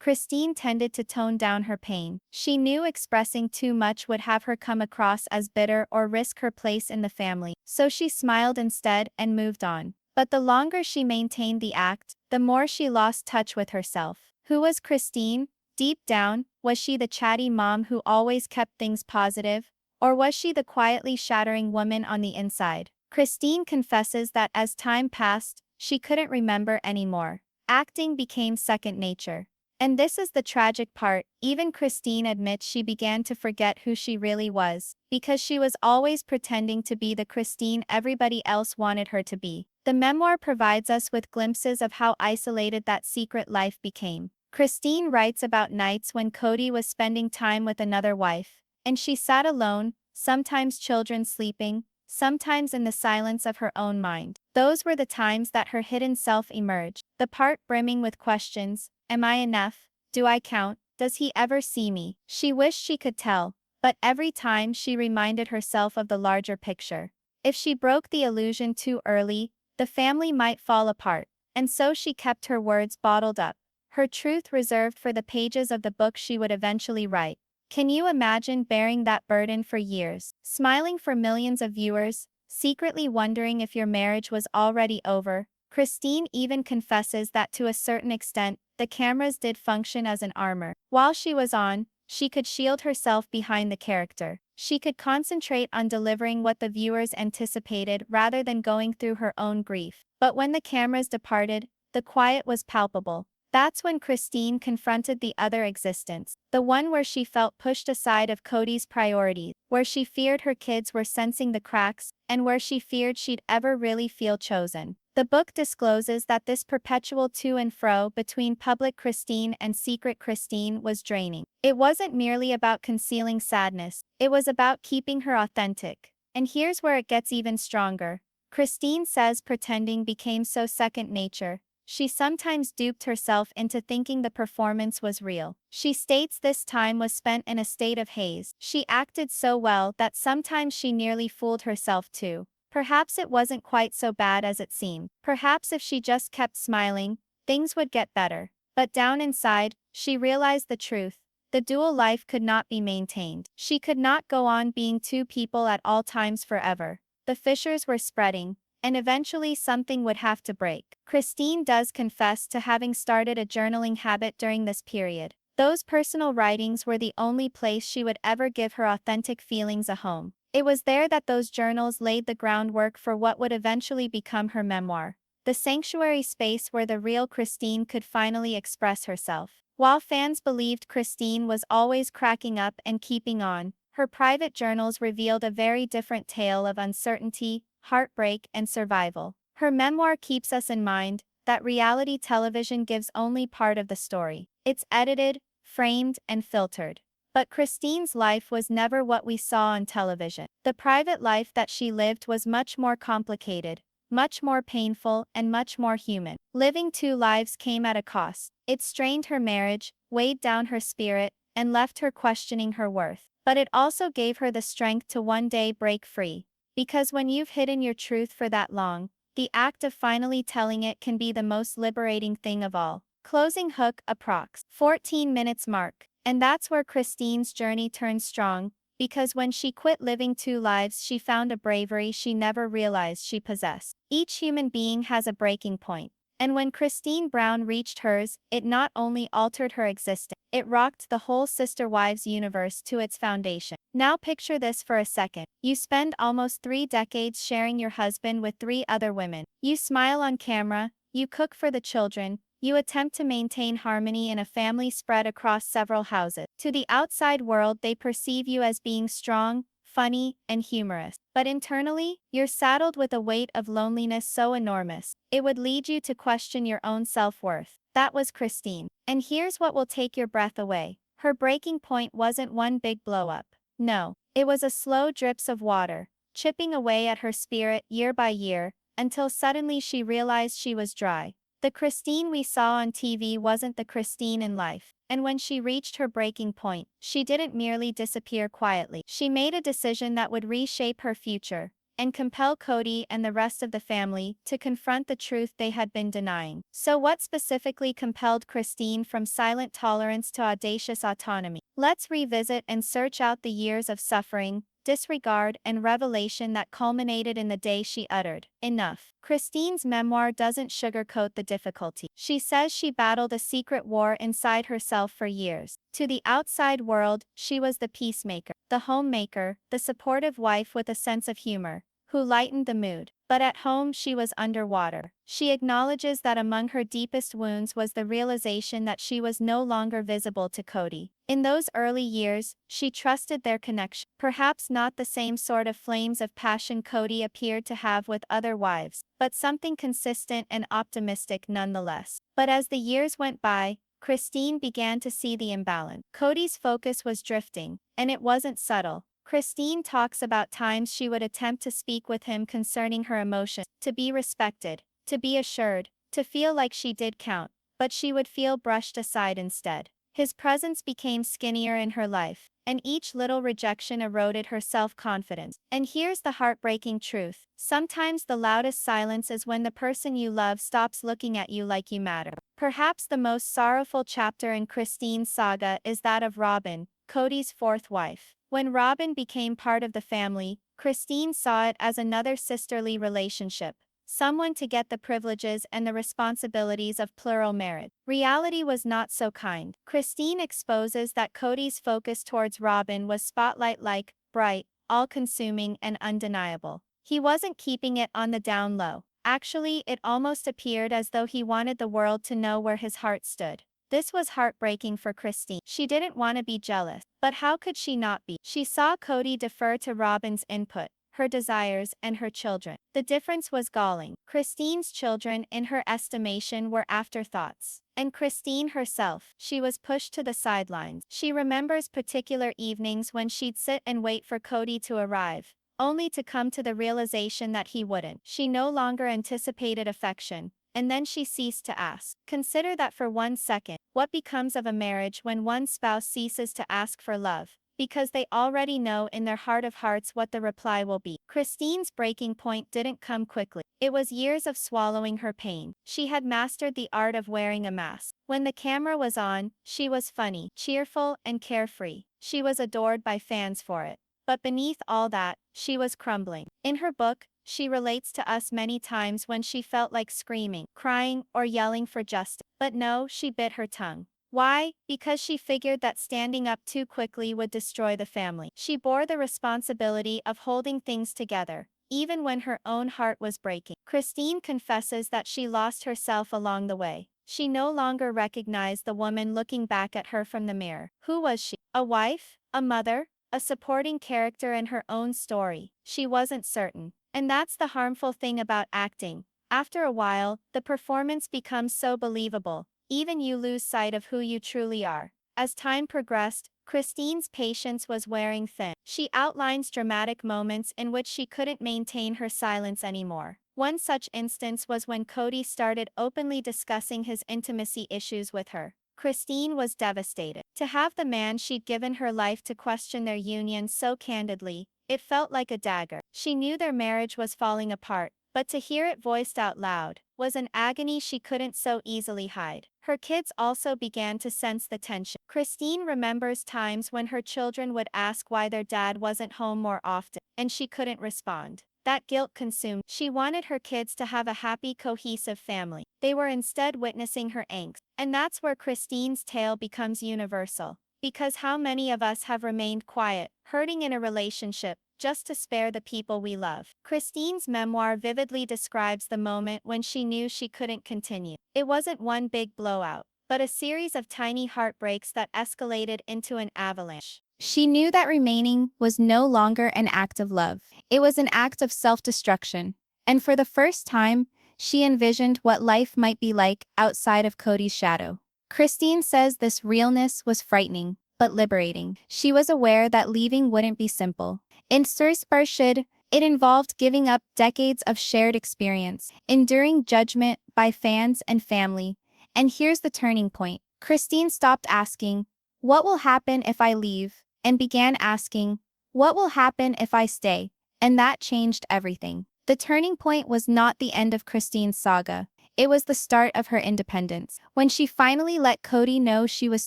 Christine tended to tone down her pain. She knew expressing too much would have her come across as bitter or risk her place in the family, so she smiled instead and moved on. But the longer she maintained the act, the more she lost touch with herself. Who was Christine? Deep down, was she the chatty mom who always kept things positive? Or was she the quietly shattering woman on the inside? Christine confesses that as time passed, she couldn't remember anymore. Acting became second nature. And this is the tragic part, even Christine admits she began to forget who she really was, because she was always pretending to be the Christine everybody else wanted her to be. The memoir provides us with glimpses of how isolated that secret life became. Christine writes about nights when Kody was spending time with another wife, and she sat alone, sometimes children sleeping, sometimes in the silence of her own mind. Those were the times that her hidden self emerged, the part brimming with questions. Am I enough? Do I count? Does he ever see me? She wished she could tell, but every time she reminded herself of the larger picture. If she broke the illusion too early, the family might fall apart, and so she kept her words bottled up, her truth reserved for the pages of the book she would eventually write. Can you imagine bearing that burden for years, smiling for millions of viewers, secretly wondering if your marriage was already over? Christine even confesses that to a certain extent, the cameras did function as an armor. While she was on, she could shield herself behind the character. She could concentrate on delivering what the viewers anticipated rather than going through her own grief. But when the cameras departed, the quiet was palpable. That's when Christine confronted the other existence, the one where she felt pushed aside of Kody's priorities, where she feared her kids were sensing the cracks, and where she feared she'd ever really feel chosen. The book discloses that this perpetual to and fro between public Christine and secret Christine was draining. It wasn't merely about concealing sadness, it was about keeping her authentic. And here's where it gets even stronger. Christine says pretending became so second nature. She sometimes duped herself into thinking the performance was real. She states this time was spent in a state of haze. She acted so well that sometimes she nearly fooled herself too. Perhaps it wasn't quite so bad as it seemed. Perhaps if she just kept smiling, things would get better. But down inside, she realized the truth. The dual life could not be maintained. She could not go on being two people at all times forever. The fissures were spreading, and eventually something would have to break. Christine does confess to having started a journaling habit during this period. Those personal writings were the only place she would ever give her authentic feelings a home. It was there that those journals laid the groundwork for what would eventually become her memoir, the sanctuary space where the real Christine could finally express herself. While fans believed Christine was always cracking up and keeping on, her private journals revealed a very different tale of uncertainty, heartbreak, and survival. Her memoir keeps us in mind that reality television gives only part of the story. It's edited, framed, and filtered. But Christine's life was never what we saw on television. The private life that she lived was much more complicated, much more painful, and much more human. Living two lives came at a cost. It strained her marriage, weighed down her spirit, and left her questioning her worth. But it also gave her the strength to one day break free. Because when you've hidden your truth for that long, the act of finally telling it can be the most liberating thing of all. Closing hook approx. 14 minutes mark. And that's where Christine's journey turned strong, because when she quit living two lives she found a bravery she never realized she possessed. Each human being has a breaking point. And when Christine Brown reached hers, it not only altered her existence, it rocked the whole Sister Wives universe to its foundation. Now picture this for a second. You spend almost 3 decades sharing your husband with 3 other women. You smile on camera, you cook for the children, you attempt to maintain harmony in a family spread across several houses. To the outside world they perceive you as being strong, funny, and humorous. But internally, you're saddled with a weight of loneliness so enormous, it would lead you to question your own self-worth. That was Christine. And here's what will take your breath away. Her breaking point wasn't one big blow-up. No, it was a slow drips of water, chipping away at her spirit year by year, until suddenly she realized she was dry. The Christine we saw on TV wasn't the Christine in life. And when she reached her breaking point, she didn't merely disappear quietly. She made a decision that would reshape her future. and compel Kody and the rest of the family to confront the truth they had been denying. So what specifically compelled Christine from silent tolerance to audacious autonomy? Let's revisit and search out the years of suffering, disregard, and revelation that culminated in the day she uttered, "Enough." Christine's memoir doesn't sugarcoat the difficulty. She says she battled a secret war inside herself for years. To the outside world, she was the peacemaker, the homemaker, the supportive wife with a sense of humor, who lightened the mood. But at home she was underwater. She acknowledges that among her deepest wounds was the realization that she was no longer visible to Kody. In those early years, she trusted their connection. Perhaps not the same sort of flames of passion Kody appeared to have with other wives, but something consistent and optimistic nonetheless. But as the years went by, Christine began to see the imbalance. Kody's focus was drifting, and it wasn't subtle. Christine talks about times she would attempt to speak with him concerning her emotions, to be respected, to be assured, to feel like she did count, but she would feel brushed aside instead. His presence became skinnier in her life, and each little rejection eroded her self-confidence. And here's the heartbreaking truth. Sometimes the loudest silence is when the person you love stops looking at you like you matter. Perhaps the most sorrowful chapter in Christine's saga is that of Robin, Kody's fourth wife. When Robin became part of the family, Christine saw it as another sisterly relationship, someone to get the privileges and the responsibilities of plural marriage. Reality was not so kind. Christine exposes that Kody's focus towards Robin was spotlight-like, bright, all-consuming, and undeniable. He wasn't keeping it on the down low. Actually, it almost appeared as though he wanted the world to know where his heart stood. This was heartbreaking for Christine. She didn't want to be jealous, but how could she not be? She saw Kody defer to Robin's input, her desires, and her children. The difference was galling. Christine's children, in her estimation, were afterthoughts. And Christine herself, she was pushed to the sidelines. She remembers particular evenings when she'd sit and wait for Kody to arrive, only to come to the realization that he wouldn't. She no longer anticipated affection. And then she ceased to ask. Consider that for 1 second. What becomes of a marriage when one spouse ceases to ask for love, because they already know in their heart of hearts what the reply will be? Christine's breaking point didn't come quickly. It was years of swallowing her pain. She had mastered the art of wearing a mask. When the camera was on, she was funny, cheerful, and carefree. She was adored by fans for it. But beneath all that, she was crumbling. In her book, she relates to us many times when she felt like screaming, crying, or yelling for justice. But no, she bit her tongue. Why? Because she figured that standing up too quickly would destroy the family. She bore the responsibility of holding things together, even when her own heart was breaking. Christine confesses that she lost herself along the way. She no longer recognized the woman looking back at her from the mirror. Who was she? A wife? A mother? A supporting character in her own story? She wasn't certain. And that's the harmful thing about acting. After a while, the performance becomes so believable, even you lose sight of who you truly are. As time progressed, Christine's patience was wearing thin. She outlines dramatic moments in which she couldn't maintain her silence anymore. One such instance was when Kody started openly discussing his intimacy issues with her. Christine was devastated. To have the man she'd given her life to question their union so candidly, it felt like a dagger. She knew their marriage was falling apart, but to hear it voiced out loud was an agony she couldn't so easily hide. Her kids also began to sense the tension. Christine remembers times when her children would ask why their dad wasn't home more often, and she couldn't respond. That guilt consumed. She wanted her kids to have a happy, cohesive family. They were instead witnessing her angst. And that's where Christine's tale becomes universal. Because how many of us have remained quiet, hurting in a relationship, just to spare the people we love? Christine's memoir vividly describes the moment when she knew she couldn't continue. It wasn't one big blowout, but a series of tiny heartbreaks that escalated into an avalanche. She knew that remaining was no longer an act of love. It was an act of self-destruction. And for the first time, she envisioned what life might be like outside of Kody's shadow. Christine says this realness was frightening, but liberating. She was aware that leaving wouldn't be simple. In Sursparshid, it involved giving up decades of shared experience, enduring judgment by fans and family. And here's the turning point. Christine stopped asking, "What will happen if I leave?" and began asking, "What will happen if I stay?" and that changed everything. The turning point was not the end of Christine's saga. It was the start of her independence. When she finally let Kody know she was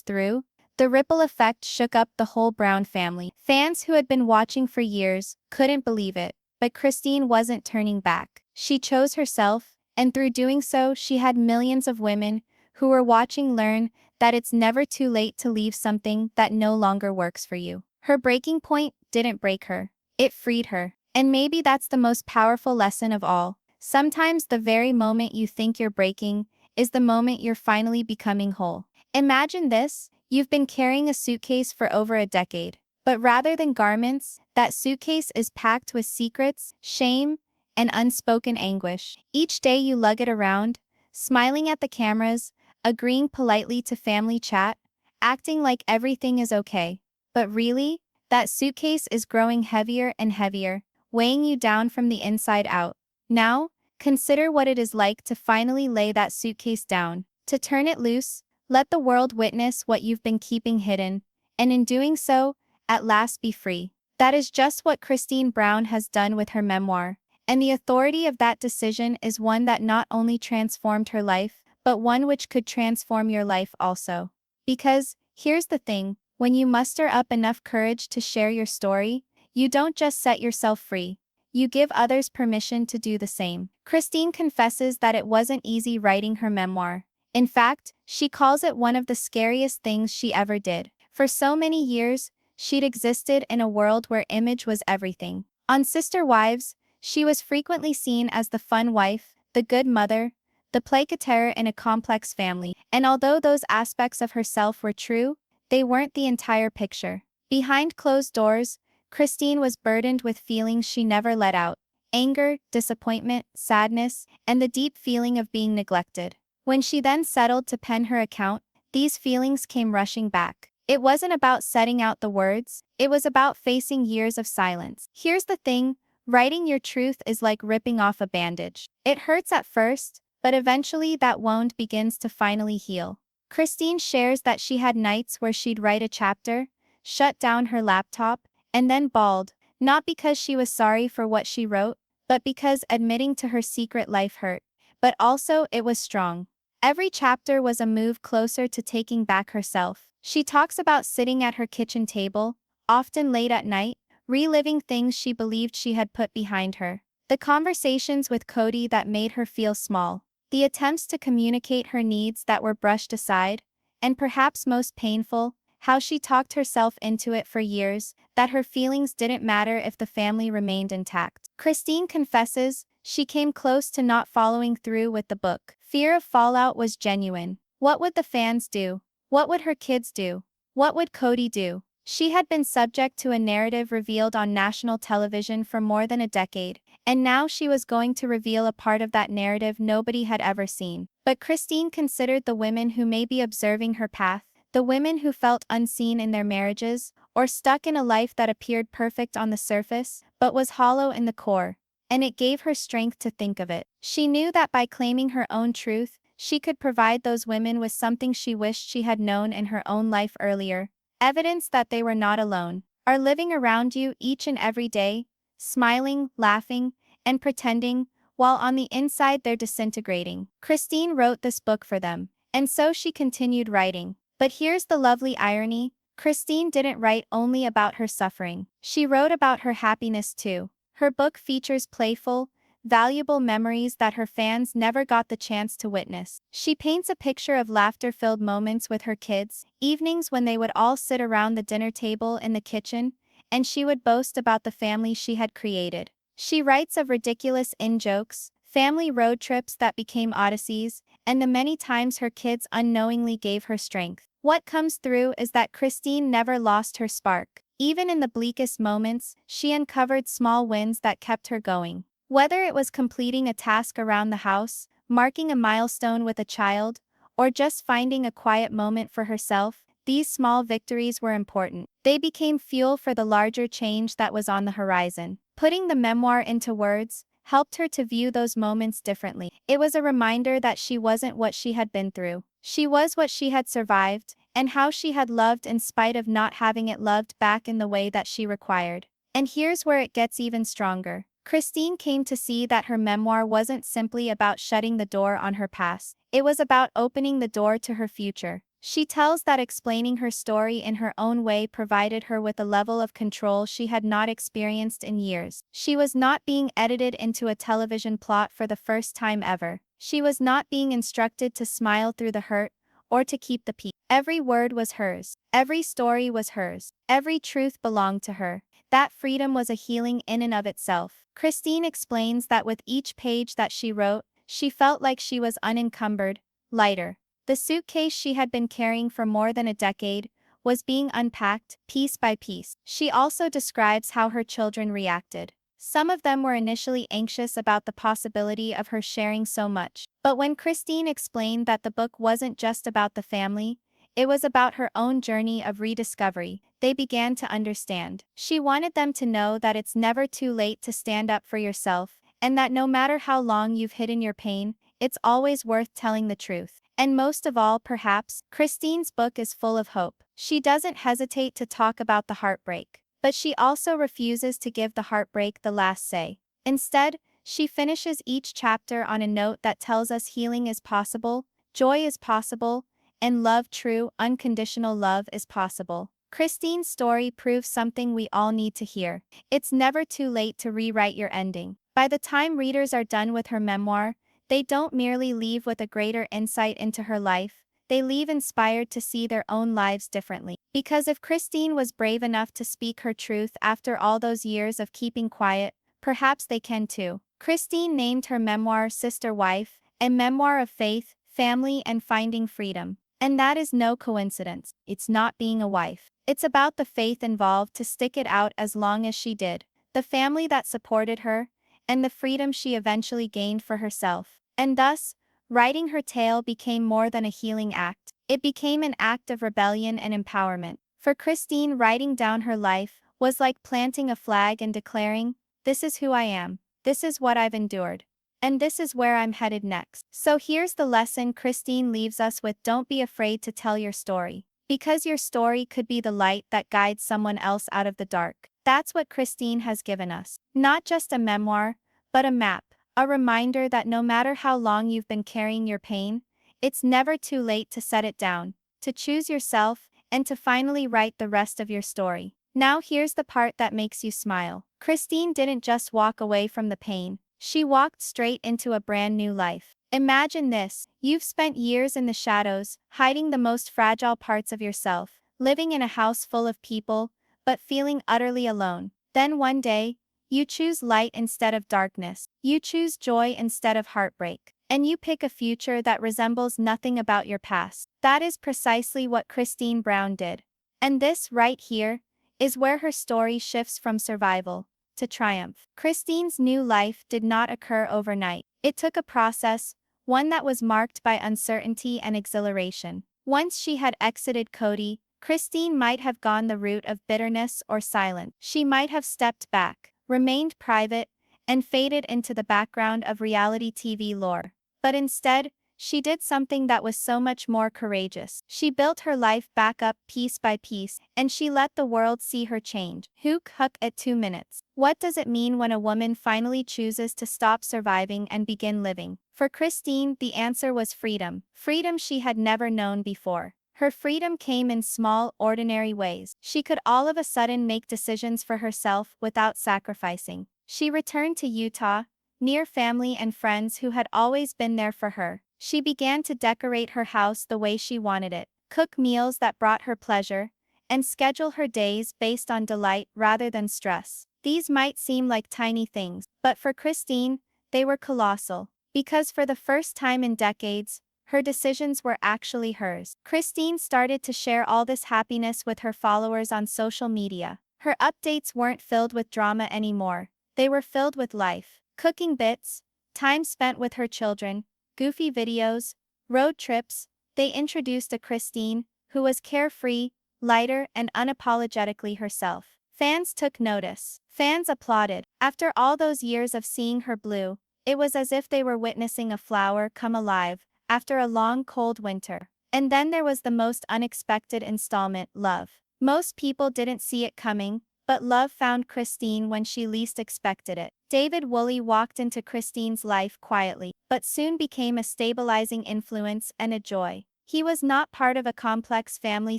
through, the ripple effect shook up the whole Brown family. Fans who had been watching for years couldn't believe it, but Christine wasn't turning back. She chose herself, and through doing so, she had millions of women who were watching learn that it's never too late to leave something that no longer works for you. Her breaking point didn't break her, it freed her. And maybe that's the most powerful lesson of all. Sometimes the very moment you think you're breaking is the moment you're finally becoming whole. Imagine this: you've been carrying a suitcase for over a decade. But rather than garments, that suitcase is packed with secrets, shame, and unspoken anguish. Each day you lug it around, smiling at the cameras, agreeing politely to family chat, acting like everything is okay. But really, that suitcase is growing heavier and heavier, weighing you down from the inside out. Now, consider what it is like to finally lay that suitcase down, to turn it loose, let the world witness what you've been keeping hidden, and in doing so, at last be free. That is just what Christine Brown has done with her memoir, and the authority of that decision is one that not only transformed her life, but one which could transform your life also. Because, here's the thing, when you muster up enough courage to share your story, you don't just set yourself free, you give others permission to do the same. Christine confesses that it wasn't easy writing her memoir. In fact, she calls it one of the scariest things she ever did. For so many years, she'd existed in a world where image was everything. On Sister Wives, she was frequently seen as the fun wife, the good mother, the placateur in a complex family. And although those aspects of herself were true, they weren't the entire picture. Behind closed doors, Christine was burdened with feelings she never let out: anger, disappointment, sadness, and the deep feeling of being neglected. When she then settled to pen her account, these feelings came rushing back. It wasn't about setting out the words, it was about facing years of silence. Here's the thing: writing your truth is like ripping off a bandage. It hurts at first, but eventually that wound begins to finally heal. Christine shares that she had nights where she'd write a chapter, shut down her laptop, and then bawled, not because she was sorry for what she wrote, but because admitting to her secret life hurt. But also it was strong. Every chapter was a move closer to taking back herself. She talks about sitting at her kitchen table, often late at night, reliving things she believed she had put behind her. The conversations with Kody that made her feel small. The attempts to communicate her needs that were brushed aside. And perhaps most painful, how she talked herself into it for years, that her feelings didn't matter if the family remained intact. Christine confesses she came close to not following through with the book. Fear of fallout was genuine. What would the fans do? What would her kids do? What would Kody do? She had been subject to a narrative revealed on national television for more than a decade, and now she was going to reveal a part of that narrative nobody had ever seen. But Christine considered the women who may be observing her path, the women who felt unseen in their marriages, or stuck in a life that appeared perfect on the surface, but was hollow in the core. And it gave her strength to think of it. She knew that by claiming her own truth, she could provide those women with something she wished she had known in her own life earlier: evidence that they were not alone, are living around you each and every day, smiling, laughing, and pretending, while on the inside they're disintegrating. Christine wrote this book for them, and so she continued writing. But here's the lovely irony: Christine didn't write only about her suffering. She wrote about her happiness too. Her book features playful, valuable memories that her fans never got the chance to witness. She paints a picture of laughter-filled moments with her kids, evenings when they would all sit around the dinner table in the kitchen, and she would boast about the family she had created. She writes of ridiculous in-jokes, family road trips that became odysseys, and the many times her kids unknowingly gave her strength. What comes through is that Christine never lost her spark. Even in the bleakest moments, she uncovered small wins that kept her going. Whether it was completing a task around the house, marking a milestone with a child, or just finding a quiet moment for herself, these small victories were important. They became fuel for the larger change that was on the horizon. Putting the memoir into words helped her to view those moments differently. It was a reminder that she wasn't what she had been through. She was what she had survived, and how she had loved in spite of not having it loved back in the way that she required. And here's where it gets even stronger. Christine came to see that her memoir wasn't simply about shutting the door on her past, it was about opening the door to her future. She tells that explaining her story in her own way provided her with a level of control she had not experienced in years. She was not being edited into a television plot for the first time ever. She was not being instructed to smile through the hurt or to keep the peace. Every word was hers. Every story was hers. Every truth belonged to her. That freedom was a healing in and of itself. Christine explains that with each page that she wrote, she felt like she was unencumbered, lighter. The suitcase she had been carrying for more than a decade was being unpacked, piece by piece. She also describes how her children reacted. Some of them were initially anxious about the possibility of her sharing so much. But when Christine explained that the book wasn't just about the family, it was about her own journey of rediscovery, they began to understand. She wanted them to know that it's never too late to stand up for yourself, and that no matter how long you've hidden your pain, it's always worth telling the truth. And most of all, perhaps, Christine's book is full of hope. She doesn't hesitate to talk about the heartbreak, but she also refuses to give the heartbreak the last say. Instead, she finishes each chapter on a note that tells us healing is possible, joy is possible, and love, true, unconditional love, is possible. Christine's story proves something we all need to hear. It's never too late to rewrite your ending. By the time readers are done with her memoir, they don't merely leave with a greater insight into her life, they leave inspired to see their own lives differently. Because if Christine was brave enough to speak her truth after all those years of keeping quiet, perhaps they can too. Christine named her memoir Sister Wife, a memoir of faith, family, and finding freedom. And that is no coincidence. It's not being a wife. It's about the faith involved to stick it out as long as she did, the family that supported her, and the freedom she eventually gained for herself. And thus, writing her tale became more than a healing act. It became an act of rebellion and empowerment. For Christine, writing down her life was like planting a flag and declaring, "This is who I am. This is what I've endured. And this is where I'm headed next." So here's the lesson Christine leaves us with: don't be afraid to tell your story. Because your story could be the light that guides someone else out of the dark. That's what Christine has given us. Not just a memoir, but a map. A reminder that no matter how long you've been carrying your pain, it's never too late to set it down, to choose yourself, and to finally write the rest of your story. Now here's the part that makes you smile. Christine didn't just walk away from the pain, she walked straight into a brand new life. Imagine this: you've spent years in the shadows, hiding the most fragile parts of yourself, living in a house full of people, but feeling utterly alone. Then one day, you choose light instead of darkness. You choose joy instead of heartbreak. And you pick a future that resembles nothing about your past. That is precisely what Christine Brown did. And this, right here, is where her story shifts from survival to triumph. Christine's new life did not occur overnight. It took a process, one that was marked by uncertainty and exhilaration. Once she had exited Kody, Christine might have gone the route of bitterness or silence. She might have stepped back, remained private, and faded into the background of reality TV lore. But instead, she did something that was so much more courageous. She built her life back up piece by piece, and she let the world see her change. Hook at 2 minutes. What does it mean when a woman finally chooses to stop surviving and begin living? For Christine, the answer was freedom. Freedom she had never known before. Her freedom came in small, ordinary ways. She could all of a sudden make decisions for herself without sacrificing. She returned to Utah, near family and friends who had always been there for her. She began to decorate her house the way she wanted it, cook meals that brought her pleasure, and schedule her days based on delight rather than stress. These might seem like tiny things, but for Christine, they were colossal. Because for the first time in decades, her decisions were actually hers. Christine started to share all this happiness with her followers on social media. Her updates weren't filled with drama anymore. They were filled with life. Cooking bits, time spent with her children, goofy videos, road trips. They introduced a Christine who was carefree, lighter, and unapologetically herself. Fans took notice. Fans applauded. After all those years of seeing her blue, it was as if they were witnessing a flower come alive after a long cold winter. And then there was the most unexpected installment: love. Most people didn't see it coming, But love found Christine when she least expected it. David Woolley walked into Christine's life quietly, but soon became a stabilizing influence and a joy. He was not part of a complex family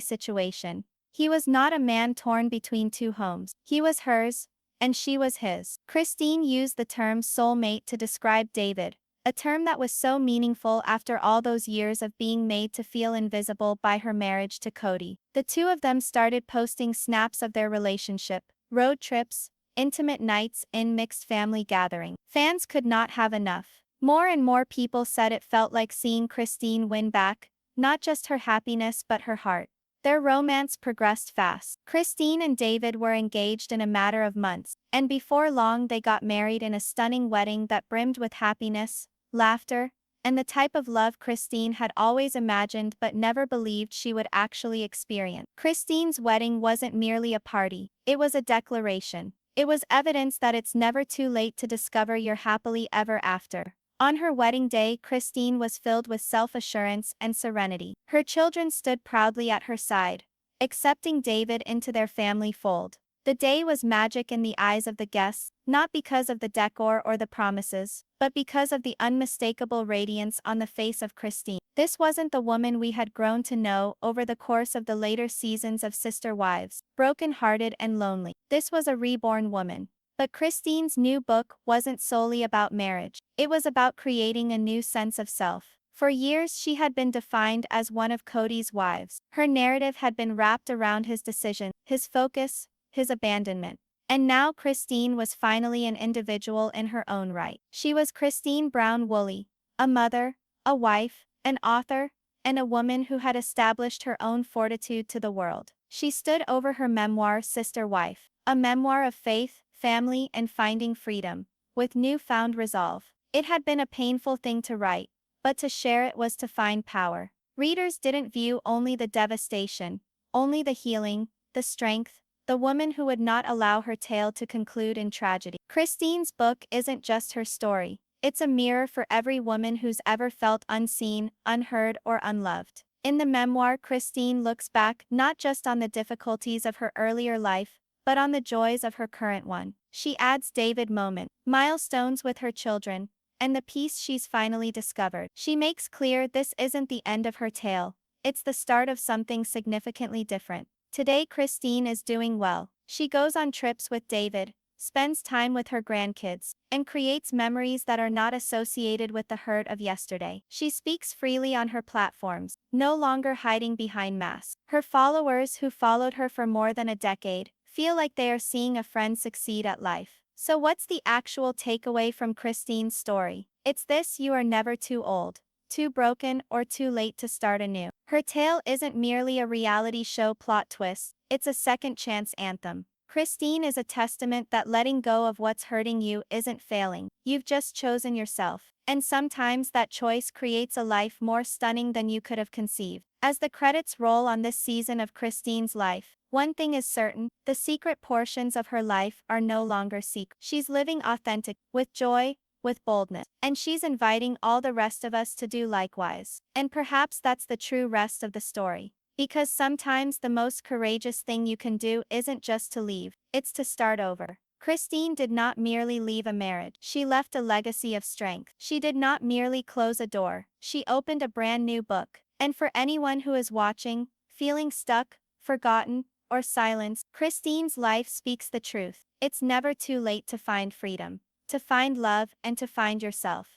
situation. He was not a man torn between two homes. He was hers, and she was his. Christine used the term soulmate to describe David, a term that was so meaningful after all those years of being made to feel invisible by her marriage to Kody. The two of them started posting snaps of their relationship, road trips, intimate nights in mixed family gathering. Fans could not have enough. More and more people said it felt like seeing Christine win back, not just her happiness but her heart. Their romance progressed fast. Christine and David were engaged in a matter of months, and before long they got married in a stunning wedding that brimmed with happiness, laughter, and the type of love Christine had always imagined but never believed she would actually experience. Christine's wedding wasn't merely a party, it was a declaration. It was evidence that it's never too late to discover your happily ever after. On her wedding day, Christine was filled with self-assurance and serenity. Her children stood proudly at her side, accepting David into their family fold. The day was magic in the eyes of the guests, not because of the decor or the promises, but because of the unmistakable radiance on the face of Christine. This wasn't the woman we had grown to know over the course of the later seasons of Sister Wives, broken-hearted and lonely. This was a reborn woman. But Christine's new book wasn't solely about marriage. It was about creating a new sense of self. For years she had been defined as one of Kody's wives. Her narrative had been wrapped around his decision, his focus, his abandonment. And now Christine was finally an individual in her own right. She was Kody Brown Woolley, a mother, a wife, an author, and a woman who had established her own fortitude to the world. She stood over her memoir Sister Wife, a memoir of faith, family, and finding freedom, with newfound resolve. It had been a painful thing to write, but to share it was to find power. Readers didn't view only the devastation, only the healing, the strength, the woman who would not allow her tale to conclude in tragedy. Christine's book isn't just her story, it's a mirror for every woman who's ever felt unseen, unheard, or unloved. In the memoir, Christine looks back not just on the difficulties of her earlier life, but on the joys of her current one. She adds David moment, milestones with her children, and the peace she's finally discovered. She makes clear this isn't the end of her tale, it's the start of something significantly different. Today Christine is doing well. She goes on trips with David, spends time with her grandkids, and creates memories that are not associated with the hurt of yesterday. She speaks freely on her platforms, no longer hiding behind masks. Her followers, who followed her for more than a decade, feel like they are seeing a friend succeed at life. So what's the actual takeaway from Christine's story? It's this: you are never too old, too broken, or too late to start anew. Her tale isn't merely a reality show plot twist, it's a second chance anthem. Christine is a testament that letting go of what's hurting you isn't failing, you've just chosen yourself. And sometimes that choice creates a life more stunning than you could have conceived. As the credits roll on this season of Christine's life, one thing is certain: the secret portions of her life are no longer secret. She's living authentic, with joy, with boldness, and she's inviting all the rest of us to do likewise. And perhaps that's the true rest of the story. Because sometimes the most courageous thing you can do isn't just to leave, it's to start over. Christine did not merely leave a marriage, she left a legacy of strength. She did not merely close a door, she opened a brand new book. And for anyone who is watching, feeling stuck, forgotten, or silenced, Christine's life speaks the truth. It's never too late to find freedom, to find love, and to find yourself.